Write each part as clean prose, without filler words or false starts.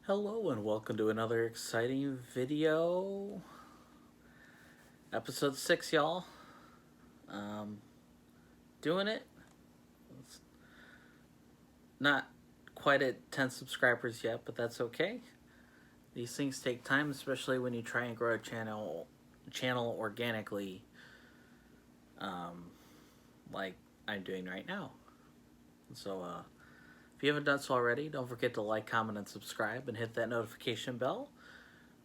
Hello and welcome to another exciting video. Episode 6, y'all. Um, Doing it. It's not quite at 10 subscribers yet, but that's okay. These things take time, especially when you try and grow a channel organically, um, like I'm doing right now. So, if you haven't done so already, don't forget to like, comment, and subscribe, and hit that notification bell.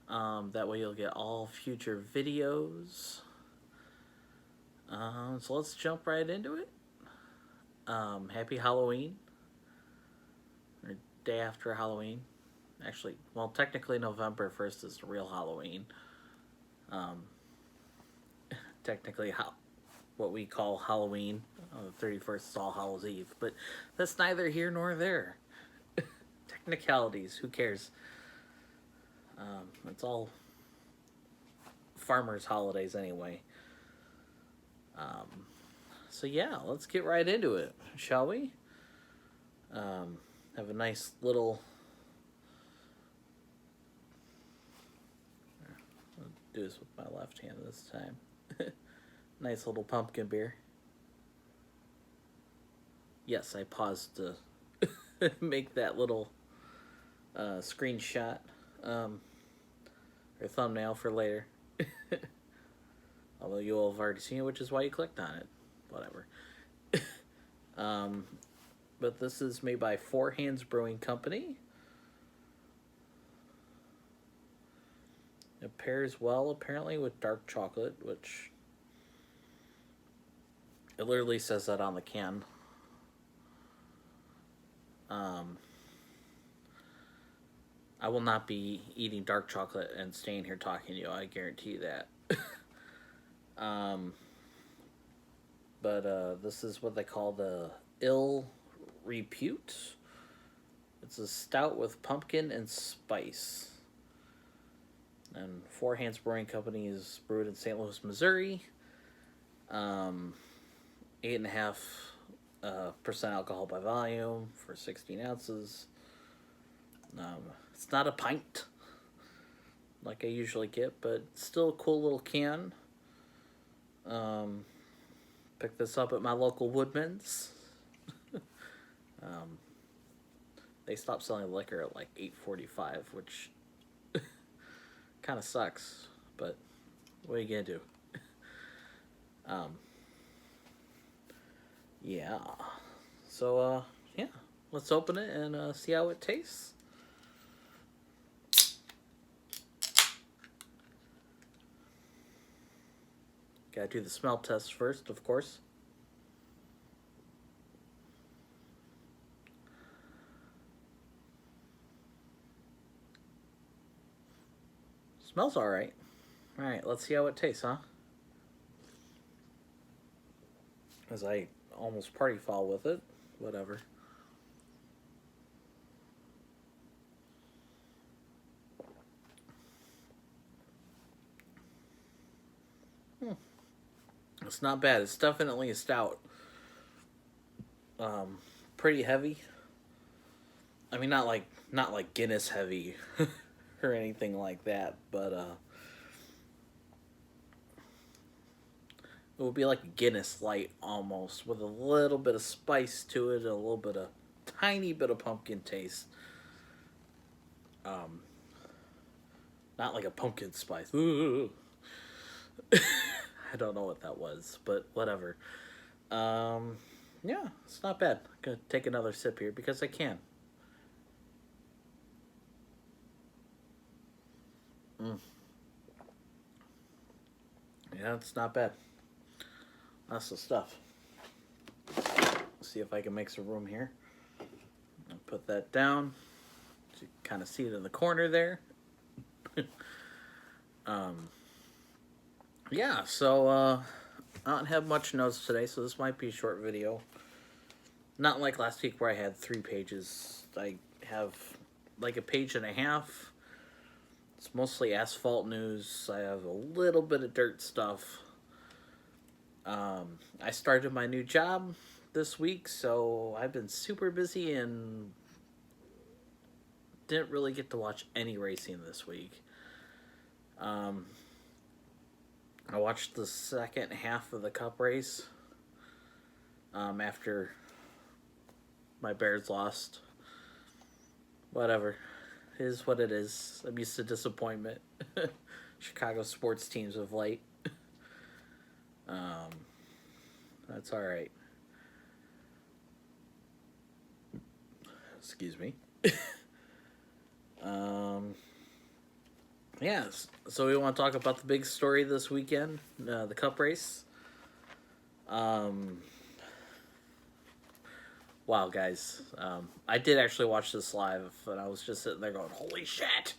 That way you'll get all future videos. So let's jump right into it. Happy Halloween, or day after Halloween. Actually, well, technically November 1st is the real Halloween. Um, Technically, what we call Halloween. The 31st is All Hallows Eve, but that's neither here nor there. Technicalities, who cares? It's all farmers' holidays anyway. So yeah, let's get right into it, shall we? Have a nice little. I'll do this with my left hand this time. Nice little pumpkin beer. Yes, I paused to make that little screenshot or thumbnail for later. Although you all have already seen it, which is why you clicked on it. Whatever. um, but this is made by Four Hands Brewing Company. It pairs well, apparently, with dark chocolate, which it literally says that on the can. I will not be eating dark chocolate and staying here talking to you. I guarantee you that. um, but this is what they call the ill repute. It's a stout with pumpkin and spice. And Four Hands Brewing Company is brewed in St. Louis, Missouri. 8.5% alcohol by volume for 16 ounces. It's not a pint like I usually get, but still a cool little can. Picked this up at my local Woodman's. They stopped selling liquor at like 8:45, which kind of sucks, but what are you gonna do? Yeah. So, yeah, let's open it and see how it tastes. Gotta do the smell test first, of course. Smells alright. Alright, let's see how it tastes, huh? As I almost party foul with it. Whatever. It's not bad. It's definitely a stout. Pretty heavy. I mean, not like Guinness heavy or anything like that, but it would be like a Guinness light almost, with a little bit of spice to it, a little bit of tiny bit of pumpkin taste. Not like a pumpkin spice. Ooh. I don't know what that was, but whatever. Yeah, it's not bad. I'm gonna take another sip here because I can. Yeah, it's not bad. That's the stuff. Let's see if I can make some room here. I'll put that down. So you kind of see it in the corner there. Yeah, so I don't have much notes today, so this might be a short video. Not like last week where I had 3 pages. I have like a page and a half. It's mostly asphalt news. I have a little bit of dirt stuff. I started my new job this week, so I've been super busy and didn't really get to watch any racing this week. I watched the second half of the Cup race after my Bears lost. Whatever. It is what it is. I'm used to disappointment. Chicago sports teams of late. That's all right. Excuse me. Yes. So we want to talk about the big story this weekend, the Cup race. Wow, guys. I did actually watch this live, and I was just sitting there going, holy shit!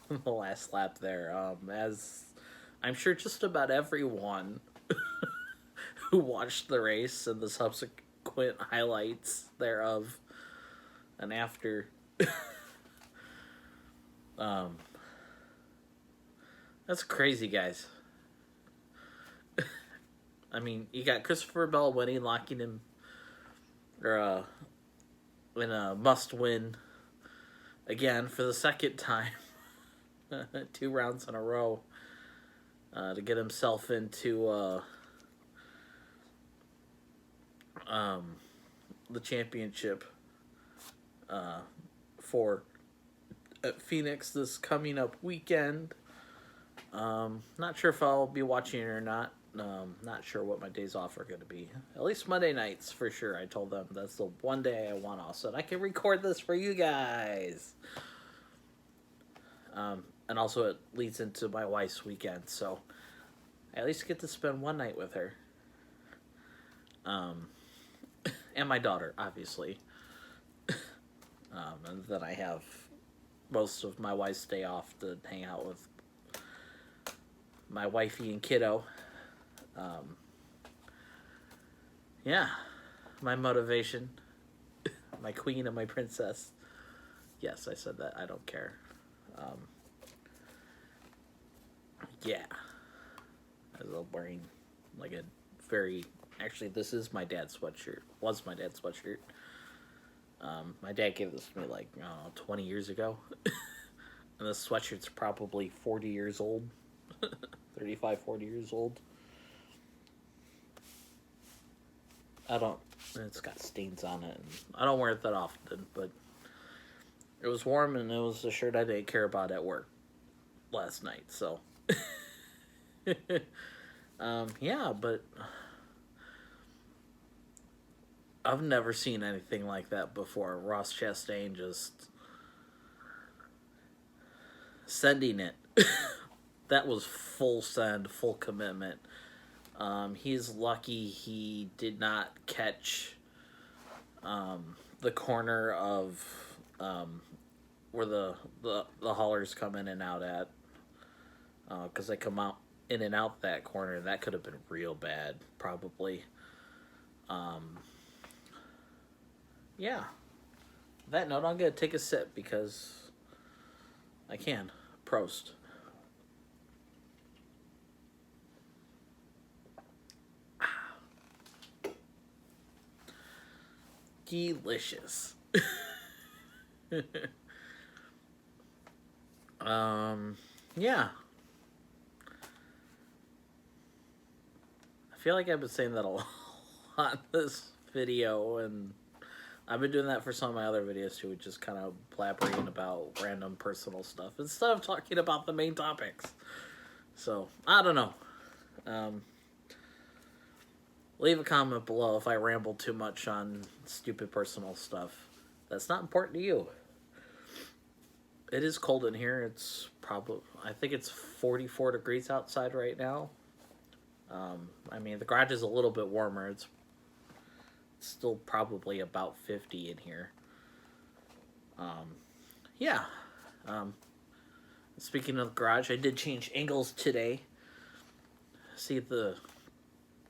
The last lap there. As I'm sure just about everyone who watched the race and the subsequent highlights thereof and after. That's crazy, guys. I mean, you got Christopher Bell winning, locking him in a must-win again for the second time, 2 rounds in a row, to get himself into the championship for Phoenix this coming up weekend. Not sure if I'll be watching it or not. Not sure what my days off are going to be. At least Monday nights for sure. I told them that's the one day I want off so I can record this for you guys. And also it leads into my wife's weekend, so I at least get to spend one night with her. And my daughter, obviously. And then I have most of my wife's day off to hang out with my wifey and kiddo. Yeah, my motivation, my queen and my princess. Yes, I said that. I don't care. Yeah. I was wearing like a very... Actually, this is my dad's sweatshirt. Was my dad's sweatshirt. My dad gave this to me like, I don't know, 20 years ago. And this sweatshirt's probably 40 years old. 35, 40 years old. It's got stains on it. And I don't wear it that often, but it was warm and it was a shirt I didn't care about at work last night, so. Yeah, but I've never seen anything like that before. Ross Chastain just sending it. That was full send, full commitment. He's lucky he did not catch the corner of where the haulers come in and out at, because they come out in and out that corner. That could have been real bad, probably. Yeah. That note, I'm gonna take a sip because I can. Prost. Delicious. Yeah. I feel like I've been saying that a lot in this video, and I've been doing that for some of my other videos too, just kind of blabbering about random personal stuff instead of talking about the main topics. So, I don't know. Leave a comment below if I ramble too much on stupid personal stuff that's not important to you. It is cold in here. It's probably, I think it's 44 degrees outside right now. I mean, the garage is a little bit warmer. It's still probably about 50 in here. Yeah. Speaking of the garage, I did change angles today. See if the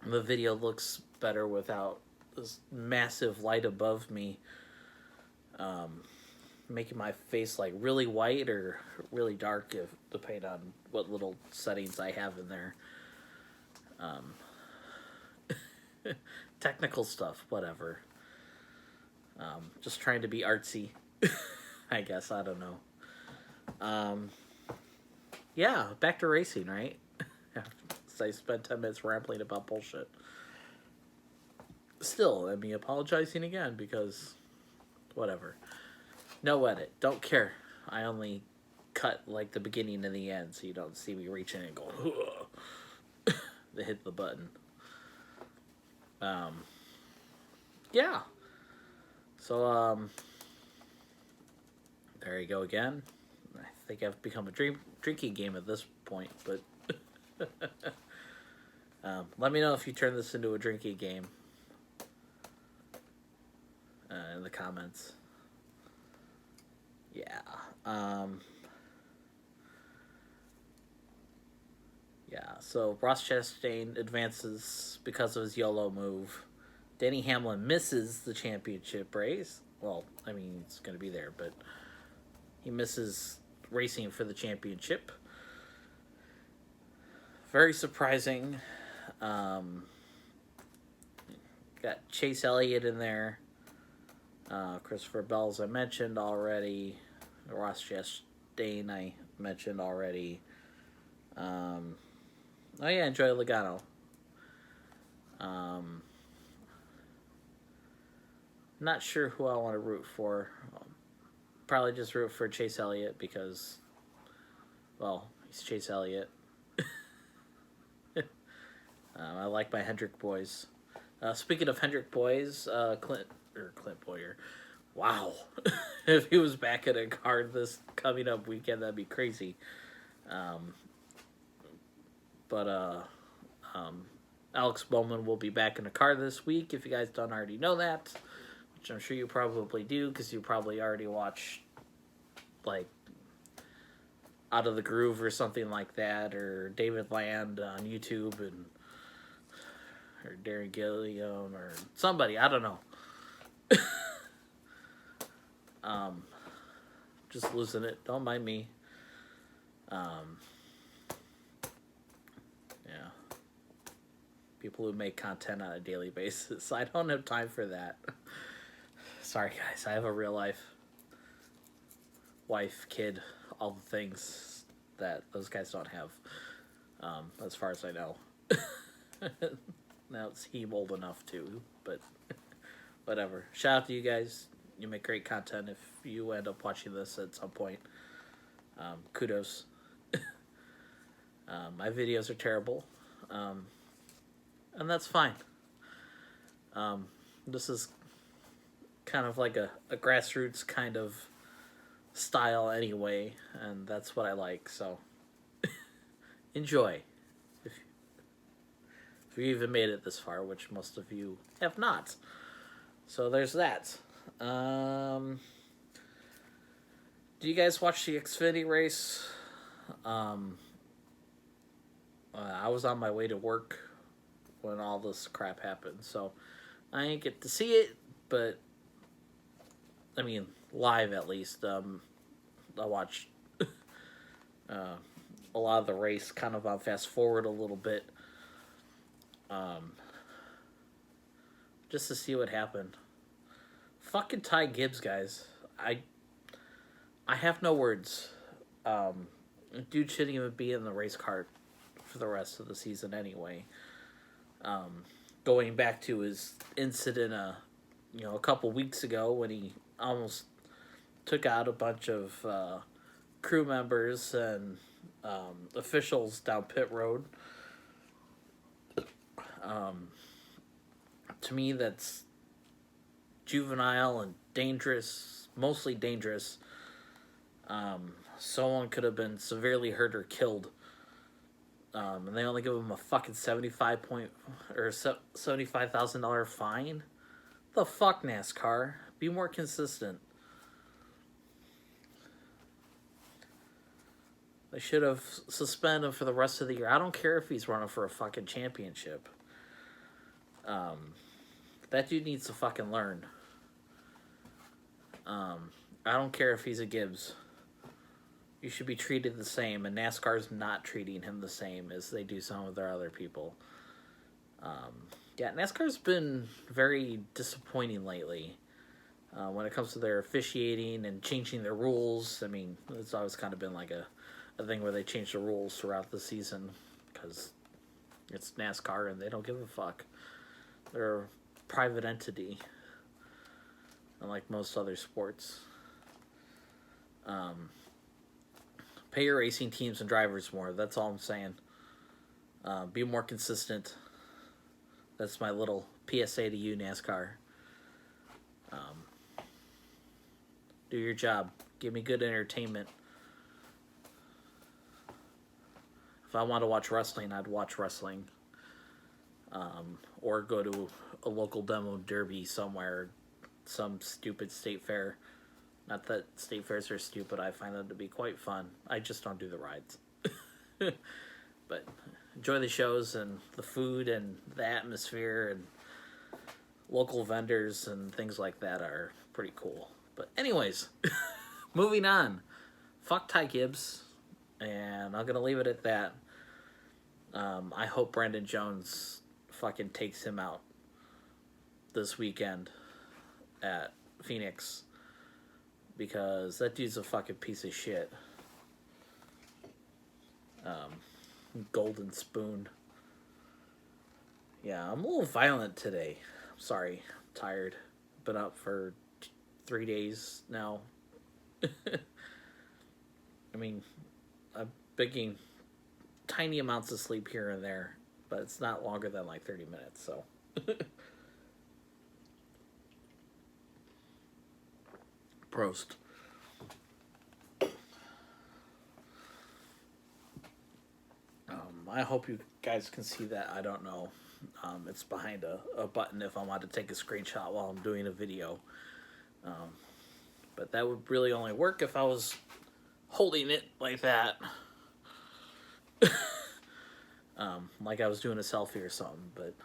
video looks better without this massive light above me, making my face like really white or really dark, if depending on what little settings I have in there. Technical stuff, whatever. Just trying to be artsy. I guess, I don't know. Yeah, back to racing, right? So I spent 10 minutes rambling about bullshit. Still, let me apologizing again because whatever. No edit. Don't care. I only cut like the beginning and the end so you don't see me reaching and going to hit the button. Um, yeah. So, there you go again. I think I've become a drinking game at this point, but let me know if you turn this into a drinking game in the comments. Yeah. Yeah, so Ross Chastain advances because of his YOLO move. Denny Hamlin misses the championship race. Well, I mean, he's going to be there, but he misses racing for the championship. Very surprising. Got Chase Elliott in there. Christopher Bell, as I mentioned already. Ross Chastain, I mentioned already. Oh yeah, Joey Logano. Not sure who I want to root for. Probably just root for Chase Elliott because, well, he's Chase Elliott. I like my Hendrick boys. Speaking of Hendrick boys, Clint Boyer. Wow, if he was back at a card this coming up weekend, that'd be crazy. But Alex Bowman will be back in a car this week. If you guys don't already know that, which I'm sure you probably do, because you probably already watched like Out of the Groove or something like that, or David Land on YouTube, and or Darren Gilliam or somebody, I don't know. Just losing it. Don't mind me. Yeah. People who make content on a daily basis. I don't have time for that. Sorry, guys. I have a real life. Wife, kid, all the things that those guys don't have. As far as I know. Now it's he old enough too, but whatever. Shout out to you guys. You make great content if you end up watching this at some point. Kudos. My videos are terrible. And that's fine. This is kind of like a grassroots kind of style anyway, and that's what I like, so enjoy. If you even made it this far, which most of you have not. So there's that. Do you guys watch the Xfinity race? I was on my way to work when all this crap happened, so I didn't get to see it, but I mean, live at least. I watched a lot of the race kind of on fast forward a little bit, just to see what happened. Fucking Ty Gibbs, guys. I have no words. Dude shouldn't even be in the race car for the rest of the season anyway. Going back to his incident, a couple weeks ago when he almost took out a bunch of crew members and officials down pit road. To me, that's juvenile and dangerous, mostly dangerous. Someone could have been severely hurt or killed. And they only give him a fucking $75,000 fine. The fuck, NASCAR? Be more consistent. They should have suspended him for the rest of the year. I don't care if he's running for a fucking championship. That dude needs to fucking learn. I don't care if he's a Gibbs. You should be treated the same, and NASCAR's not treating him the same as they do some of their other people. Yeah, NASCAR's been very disappointing lately. when it comes to their officiating and changing their rules. I mean, it's always kind of been like a thing where they change the rules throughout the season because it's NASCAR and they don't give a fuck. They're a private entity, unlike most other sports. Pay your racing teams and drivers more. That's all I'm saying. Be more consistent. That's my little PSA to you, NASCAR. Do your job. Give me good entertainment. If I want to watch wrestling, I'd watch wrestling. Or go to a local demo derby somewhere, some stupid state fair. Not that state fairs are stupid. I find them to be quite fun. I just don't do the rides. But enjoy the shows and the food and the atmosphere, and local vendors and things like that are pretty cool. But anyways, moving on. Fuck Ty Gibbs, and I'm gonna leave it at that. I hope Brandon Jones fucking takes him out this weekend at Phoenix, because that dude's a fucking piece of shit. Golden spoon. Yeah, I'm a little violent today. I'm sorry. I'm tired. Been up for 3 days now. I mean, I'm picking tiny amounts of sleep here and there, but it's not longer than like 30 minutes, so. Prost. I hope you guys can see that. I don't know. It's behind a button if I want to take a screenshot while I'm doing a video. But that would really only work if I was holding it like that. Like I was doing a selfie or something. But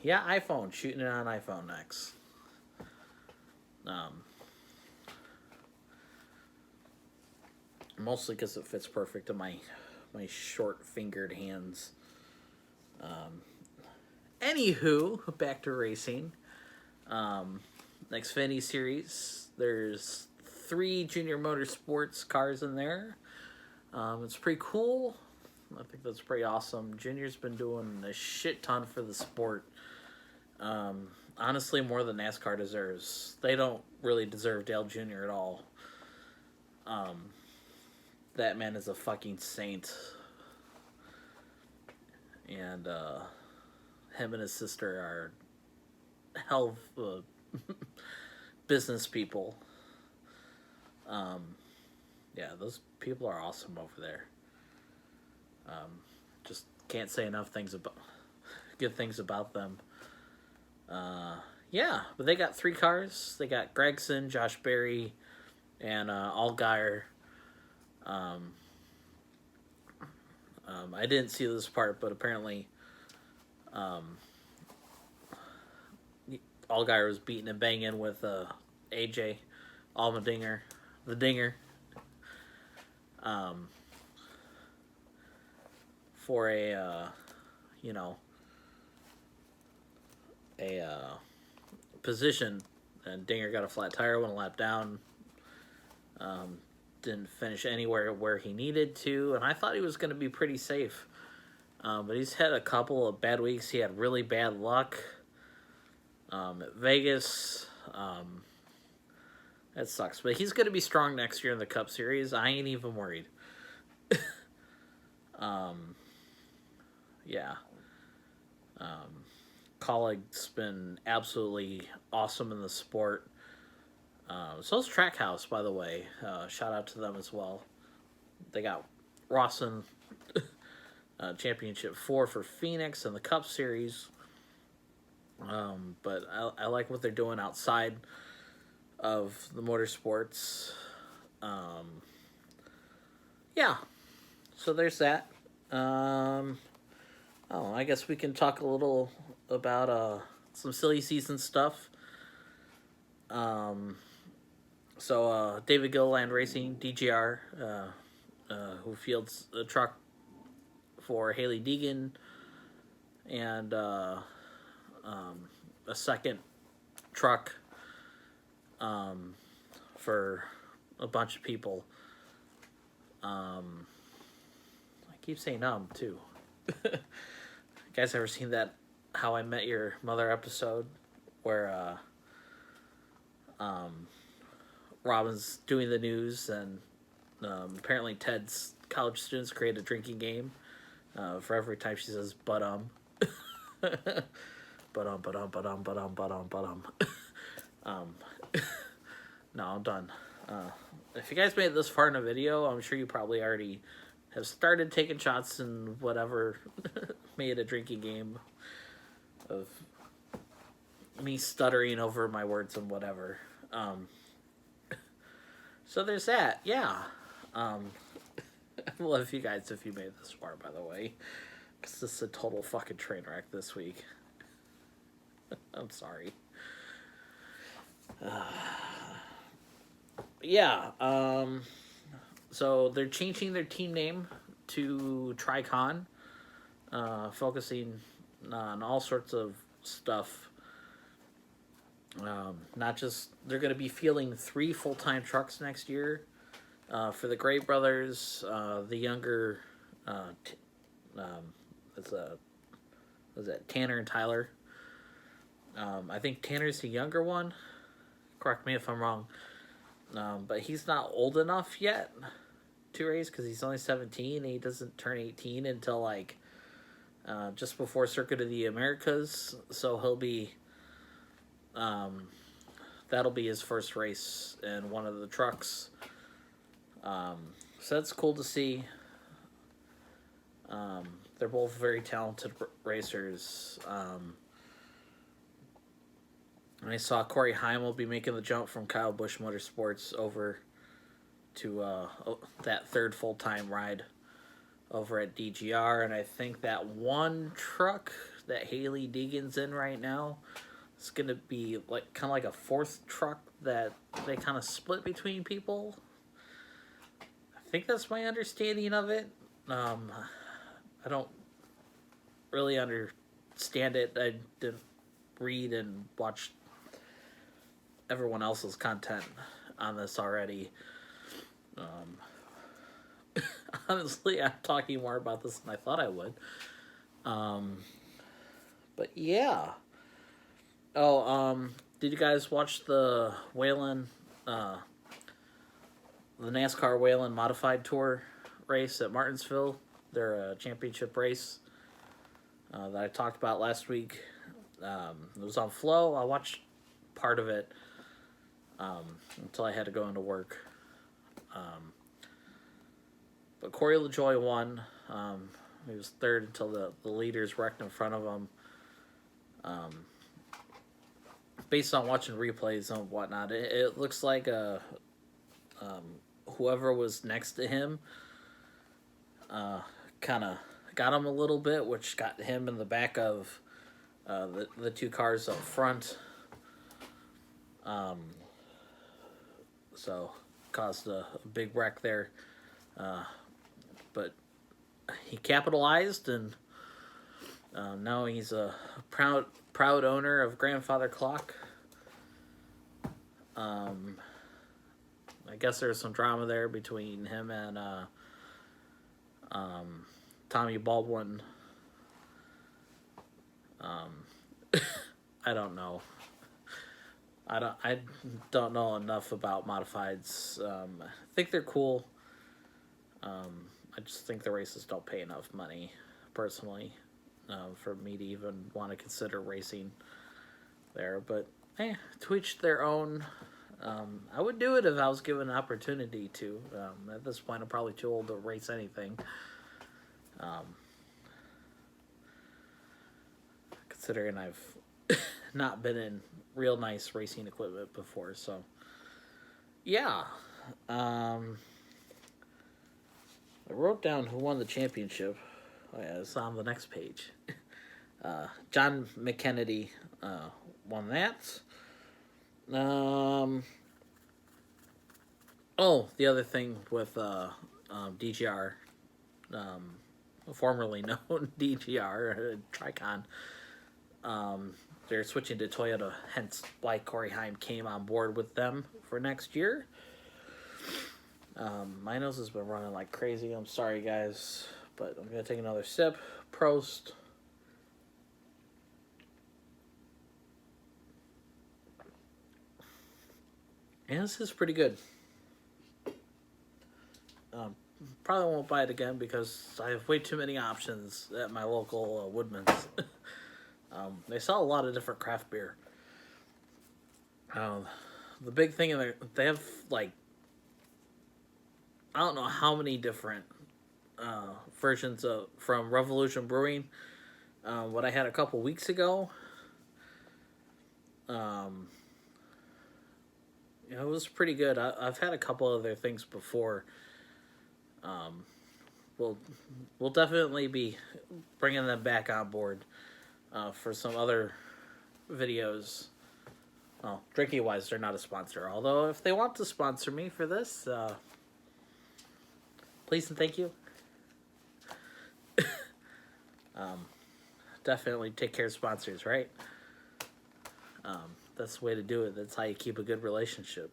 yeah, iPhone. Shooting it on iPhone X. Mostly because it fits perfect in my short-fingered hands. Anywho, back to racing. Xfinity Series. There's 3 Junior Motorsports cars in there. It's pretty cool. I think that's pretty awesome. Junior's been doing a shit ton for the sport. Honestly, more than NASCAR deserves. They don't really deserve Dale Jr. at all. That man is a fucking saint. And him and his sister are hell of business people. Yeah, those people are awesome over there. Just can't say enough good things about them. Yeah, but they got 3 cars. They got Gregson, Josh Berry, and Allgaier. I didn't see this part, but apparently Allgaier was beating and banging with AJ Allmendinger, the Dinger, for a position, and Dinger got a flat tire, went a lap down. Didn't finish anywhere where he needed to, and I thought he was going to be pretty safe. But he's had a couple of bad weeks. He had really bad luck at Vegas. That sucks. But he's going to be strong next year in the Cup Series. I ain't even worried. Yeah. Colleague's been absolutely awesome in the sport. So's Trackhouse, by the way. Shout out to them as well. They got Rawson Championship 4 for Phoenix and the Cup Series. But I like what they're doing outside of the motorsports. Yeah. So there's that. I guess we can talk a little about some silly season stuff. So David Gilliland Racing, DGR, who fields a truck for Haley Deegan, and a second truck for a bunch of people. I keep saying too. You guys ever seen that How I Met Your Mother episode where Robin's doing the news and apparently Ted's college students create a drinking game for every time she says but um no, I'm done. If you guys made it this far in a video, I'm sure you probably already have started taking shots and whatever made a drinking game of me stuttering over my words and whatever. So there's that. Yeah. I love you guys if you made it this far, by the way. Because this is a total fucking train wreck this week. I'm sorry. Yeah. So they're changing their team name to Tricon, focusing on all sorts of stuff. Not just they're going to be fielding 3 full-time trucks next year for the Gray brothers. The younger, was that Tanner and Tyler? I think Tanner's the younger one. Correct me if I'm wrong. But he's not old enough yet to race because he's only 17 and he doesn't turn 18 until like just before Circuit of the Americas. So he'll be that'll be his first race in one of the trucks. So that's cool to see. They're both very talented racers. I saw Corey Heim will be making the jump from Kyle Busch Motorsports over to that third full-time ride over at DGR. And I think that one truck that Haley Deegan's in right now is going to be like kind of like a 4th truck that they kind of split between people. I think that's my understanding of it. I don't really understand it. I didn't read and watch everyone else's content on this already. Honestly, I'm talking more about this than I thought I would. But yeah. Did you guys watch the Whelen, the NASCAR Whelen Modified Tour race at Martinsville? Their championship race that I talked about last week. It was on Flow. I watched part of it until I had to go into work. But Corey LaJoie won. He was 3rd until the leaders wrecked in front of him. Based on watching replays and whatnot, it looks like whoever was next to him kind of got him a little bit, which got him in the back of the 2 cars up front. So caused a big wreck there. But he capitalized, and now he's a proud owner of Grandfather Clock. I guess there's some drama there between him and Tommy Baldwin. I don't know. I don't know enough about modifieds. I think they're cool. I just think the races don't pay enough money, personally, for me to even want to consider racing there. But to each their own. I would do it if I was given an opportunity to. At this point, I'm probably too old to race anything. Considering I've not been in real nice racing equipment before, so yeah. I wrote down who won the championship. Oh yeah, it's on the next page. John McKennedy won that. The other thing with DGR, formerly known DGR, Tricon, they're switching to Toyota, hence why Corey Heim came on board with them for next year. My nose has been running like crazy. I'm sorry, guys, but I'm going to take another sip. Prost. And this is pretty good. Probably won't buy it again because I have way too many options at my local Woodman's. They sell a lot of different craft beer. The big thing they have like, I don't know how many different versions from Revolution Brewing. What I had a couple weeks ago, it was pretty good. I've had a couple other things before. We'll definitely be bringing them back on board for some other videos. Well, drinking wise, they're not a sponsor. Although, if they want to sponsor me for this, please and thank you. Definitely take care of sponsors, right? That's the way to do it. That's how you keep a good relationship.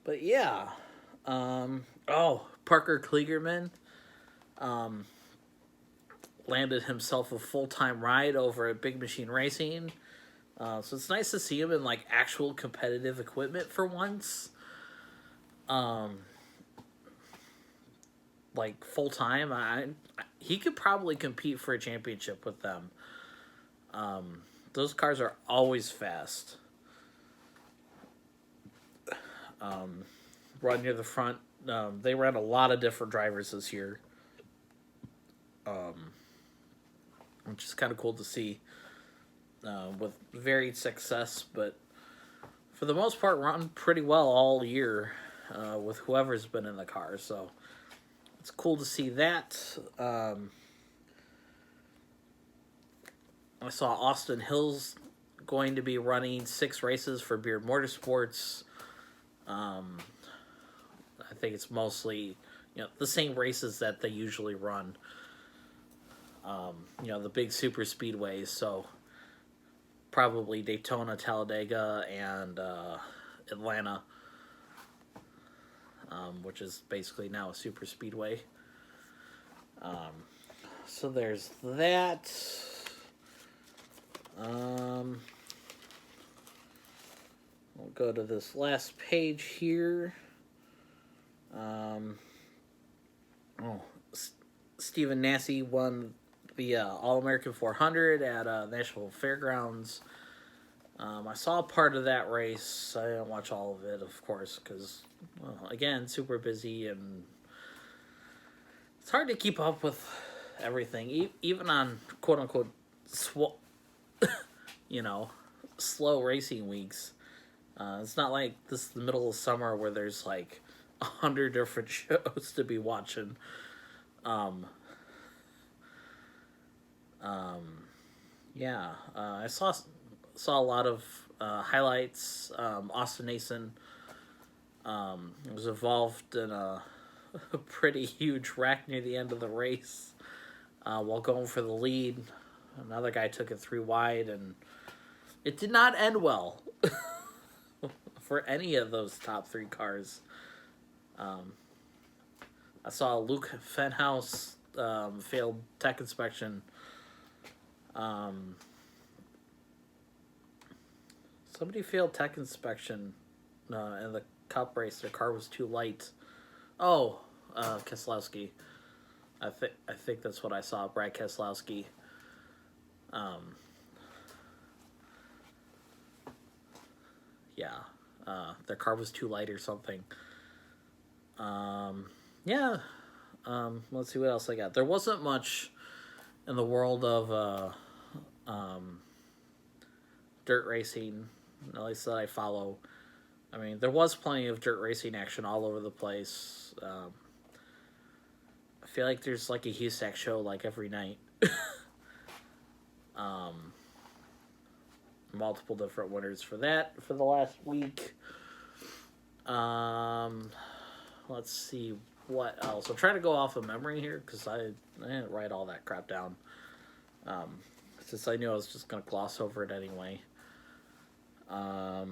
But yeah. Parker Kligerman landed himself a full-time ride over at Big Machine Racing. So it's nice to see him in like actual competitive equipment for once. Like full-time. He could probably compete for a championship with them. Those cars are always fast. Run near the front. They ran a lot of different drivers this year. Which is kind of cool to see. With varied success, but for the most part run pretty well all year with whoever's been in the car. So it's cool to see that. I saw Austin Hill's going to be running 6 races for Brews and Motorsports. I think it's mostly, the same races that they usually run. The big super speedways. So probably Daytona, Talladega, and Atlanta, which is basically now a super speedway. So there's that. We'll go to this last page here. Stephen Nasse won the All-American 400 at Nashville Fairgrounds. I saw part of that race. I didn't watch all of it, of course, because, again, super busy, and it's hard to keep up with everything, even on quote-unquote slow racing weeks. It's not like this is the middle of summer where there's like 100 different shows to be watching. I saw a lot of highlights. Austin Nason was involved in a pretty huge wreck near the end of the race while going for the lead. Another guy took it 3 wide, and it did not end well for any of those top 3 cars. I saw Luke Fenhouse failed tech inspection. Somebody failed tech inspection in the Cup race. Their car was too light. Keselowski. I think that's what I saw. Brad Keselowski. Their car was too light or something. Let's see what else I got. There wasn't much in the world of dirt racing, at least that I follow. I mean, there was plenty of dirt racing action all over the place. I feel like there's like a HUSAC show like every night. Multiple different winners for that for the last week. Let's see what else. I'll try to go off of memory here because I didn't write all that crap down. Since I knew I was just going to gloss over it anyway. Oh.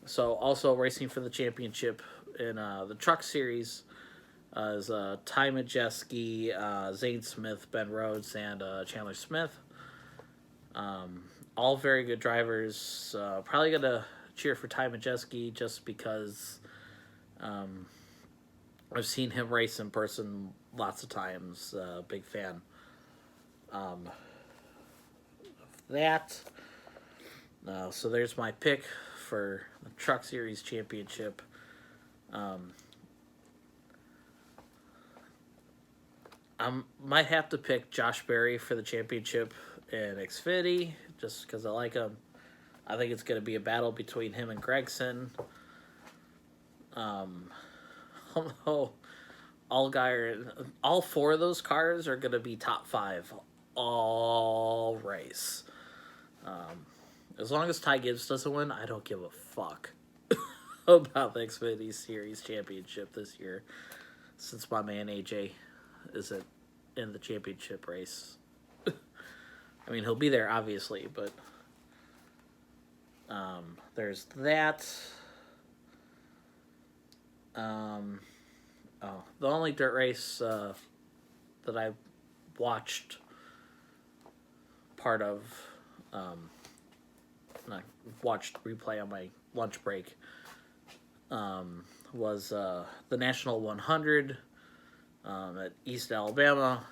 So also racing for the championship in the truck series is Ty Majeski, Zane Smith, Ben Rhodes, and Chandler Smith. All very good drivers. Probably going to cheer for Ty Majeski just because I've seen him race in person lots of times. Big fan of that. So there's my pick for the Truck Series Championship. I might have to pick Josh Berry for the championship in Xfinity just because I like him. I think it's going to be a battle between him and Gregson. Although all four of those cars are going to be top 5 all race. As long as Ty Gibbs doesn't win, I don't give a fuck about the Xfinity Series Championship this year, since my man AJ isn't in the championship race. I mean, he'll be there, obviously, but there's that. The only dirt race that I watched part of, I watched replay on my lunch break, was the National 100 at East Alabama,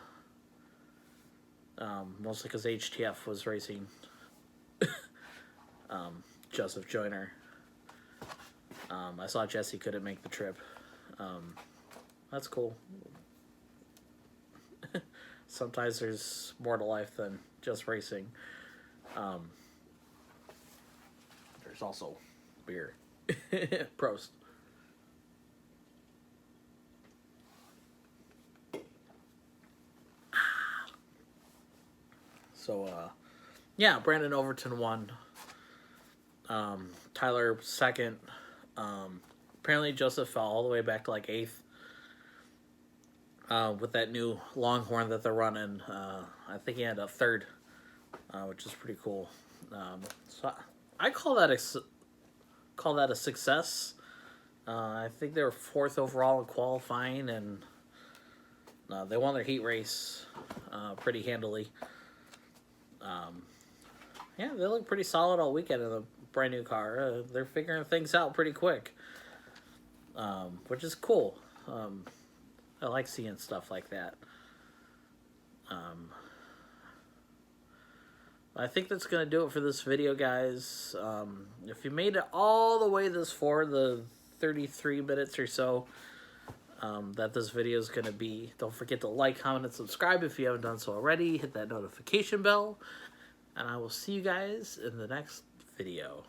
mostly because HTF was racing Joseph Joyner. I saw Jesse couldn't make the trip. That's cool. Sometimes there's more to life than just racing. There's also beer. Prost. So, yeah, Brandon Overton won. Tyler second. Apparently Joseph fell all the way back to like 8th. With that new Longhorn that they're running. I think he ended up 3rd, which is pretty cool. So I call that a success. I think they were 4th overall in qualifying, and they won their heat race pretty handily. Yeah, they look pretty solid all weekend in the brand new car. They're figuring things out pretty quick, which is cool. I like seeing stuff like that. I think that's going to do it for this video, guys. If you made it all the way this far, the 33 minutes or so that this video is going to be, don't forget to like, comment, and subscribe if you haven't done so already. Hit that notification bell, and I will see you guys in the next video.